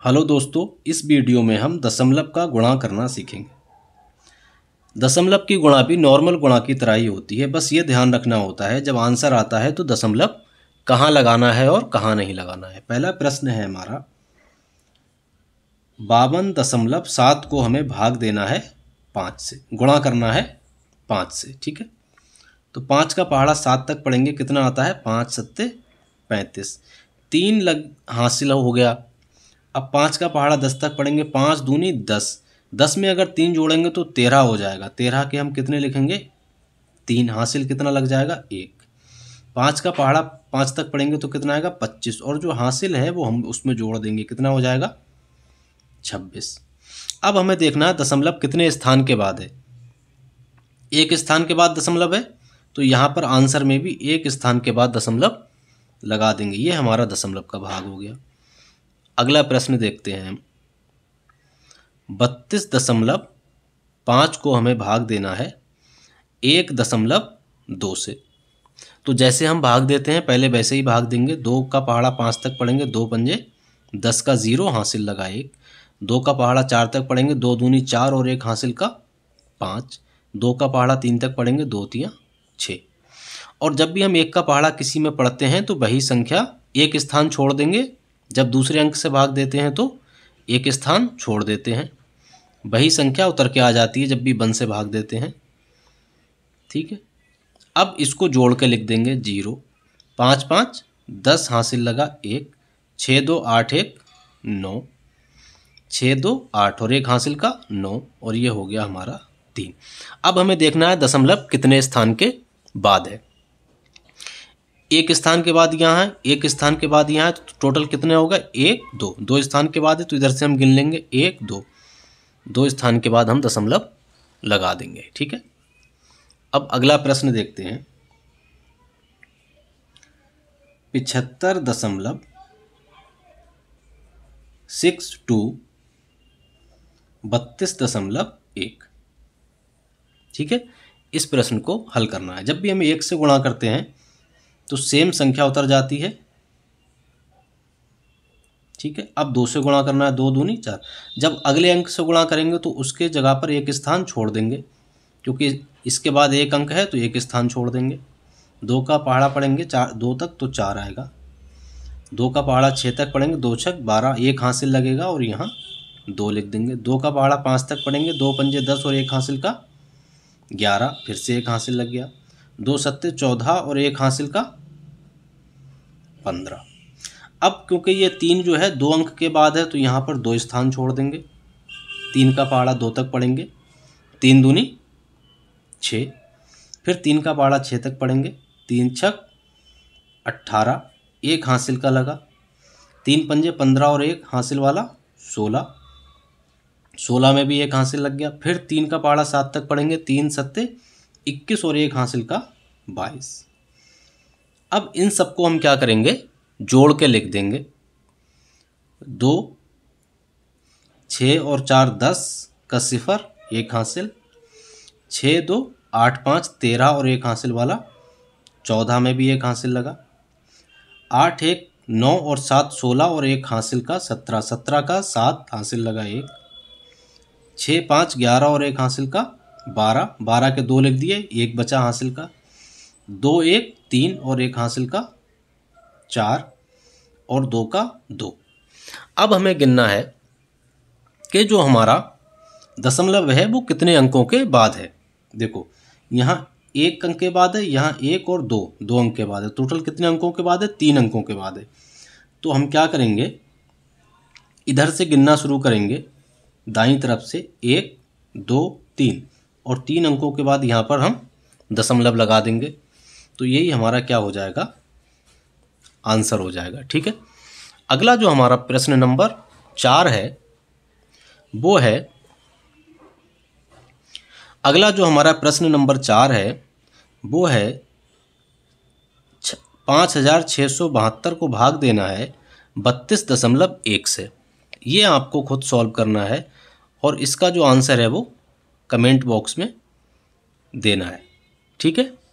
Hello दोस्तों, इस video में हम दशमलव का गुणा करना सीखेंगे। दशमलव की गुणा भी नॉर्मल गुणा की तरह ही होती है, बस ये ध्यान रखना होता है जब आंसर आता है तो दशमलव कहाँ लगाना है और कहाँ नहीं लगाना है। पहला प्रश्न है हमारा 52.7 को हमें भाग देना है 5 से, गुणा करना है 5 से। ठीक है, तो 5 का पहाड़ा 7 तक पढ़ेंगे, कितना आता है 5 सत्ते 35, 3 लग हासिल हो गया। अब 5 का पहाड़ा 10 तक पढ़ेंगे, 5 दूनी 10, 10 में अगर 3 जोड़ेंगे तो 13 हो जाएगा। 13 के हम कितने लिखेंगे 3, हासिल कितना लग जाएगा 1। 5 का पहाड़ा 5 तक पढ़ेंगे तो कितना आएगा 25, और जो हासिल है वो हम उसमें जोड़ देंगे, कितना हो जाएगा 26। अब हमें देखना है दशमलव कितने स्थान के बाद है। एक स्थान के बाद दशमलव है, तो यहाँ पर आंसर में भी एक स्थान के बाद दशमलव लगा देंगे। ये हमारा दशमलव का भाग हो गया। अगला प्रश्न देखते हैं हम 32.5 को हमें भाग देना है 1.2 से। तो जैसे हम भाग देते हैं पहले वैसे ही भाग देंगे। 2 का पहाड़ा 5 तक पढ़ेंगे, 2 पंजे 10 का 0 हासिल लगा 1। 2 का पहाड़ा 4 तक पढ़ेंगे, 2 दूनी 4 और 1 हासिल का 5। 2 का पहाड़ा 3 तक पढ़ेंगे, 2 तियाँ 6। और जब भी हम 1 का पहाड़ा किसी में पढ़ते हैं तो वही संख्या एक स्थान छोड़ देंगे। जब दूसरे अंक से भाग देते हैं तो एक स्थान छोड़ देते हैं, वही संख्या उतर के आ जाती है जब भी 1 से भाग देते हैं। ठीक है, अब इसको जोड़ के लिख देंगे 0, 5 5 10 हासिल लगा 1, 6 2 8 1 9, 6 2 8 और 1 हासिल का 9, और ये हो गया हमारा 3। अब हमें देखना है दशमलव कितने स्थान के बाद है। एक स्थान के बाद यहाँ है, एक स्थान के बाद यहाँ है, तो टोटल कितने होगा 1 2। 2 स्थान के बाद है तो इधर से हम गिन लेंगे 1 2, 2 स्थान के बाद हम दशमलव लगा देंगे। ठीक है, अब अगला प्रश्न देखते हैं 75.62 32.1। ठीक है, इस प्रश्न को हल करना है। जब भी हम 1 से गुणा करते हैं तो सेम संख्या उतर जाती है। ठीक है, अब 2 से गुणा करना है, 2 दूनी 4। जब अगले अंक से गुणा करेंगे तो उसके जगह पर एक स्थान छोड़ देंगे, क्योंकि इसके बाद एक अंक है तो एक स्थान छोड़ देंगे। 2 का पहाड़ा पढ़ेंगे 4 2 तक तो 4 आएगा। 2 का पहाड़ा 6 तक पढ़ेंगे, 2 6 12, एक हासिल लगेगा और यहाँ 2 लिख देंगे। 2 का पहाड़ा 5 तक पढ़ेंगे, 2 पंजे 10 और 1 हासिल का 11, फिर से एक हासिल लग गया। 2 सत्ते 14 और 1 हासिल का 15। अब क्योंकि ये 3 जो है 2 अंक के बाद है तो यहाँ पर 2 स्थान छोड़ देंगे। 3 का पहाड़ा 2 तक पढ़ेंगे, 3 दूनी 6, फिर 3 का पहाड़ा 6 तक पढ़ेंगे, 3 छक 18, 1 हासिल का लगा। 3 पंजे 15 और 1 हासिल वाला 16, 16 में भी 1 हासिल लग गया। फिर 3 का पहाड़ा 7 तक पढ़ेंगे, 3 सत्ते 21 और 1 हासिल का 22। अब इन सबको हम क्या करेंगे जोड़ के लिख देंगे। 2 6 और 4 10 का 0, 1 हासिल। 6 2 8 5 13 और 1 हासिल वाला 14 में भी 1 हासिल लगा। 8 1 9 और 7 16 और 1 हासिल का 17, 17 का 7 हासिल लगा 1। 6 5 11 और 1 हासिल का 12, 12 के 2 लिख दिए, 1 बचा हासिल का। 2 1 3 और 1 हासिल का 4 और 2 का 2। अब हमें गिनना है कि जो हमारा दशमलव है वो कितने अंकों के बाद है। देखो यहाँ 1 अंक के बाद है, यहाँ 1 और 2 2 अंक के बाद है। टोटल कितने अंकों के बाद है 3 अंकों के बाद है। तो हम क्या करेंगे इधर से गिनना शुरू करेंगे, दाईं तरफ से 1 2 3, और 3 अंकों के बाद यहाँ पर हम दशमलव लगा देंगे। तो यही हमारा क्या हो जाएगा आंसर हो जाएगा। ठीक है, अगला जो हमारा प्रश्न नंबर 4 है वो है, अगला जो हमारा प्रश्न नंबर 4 है वो है 5672 को भाग देना है 32.1 से। ये आपको खुद सॉल्व करना है और इसका जो आंसर है वो कमेंट बॉक्स में देना है। ठीक है।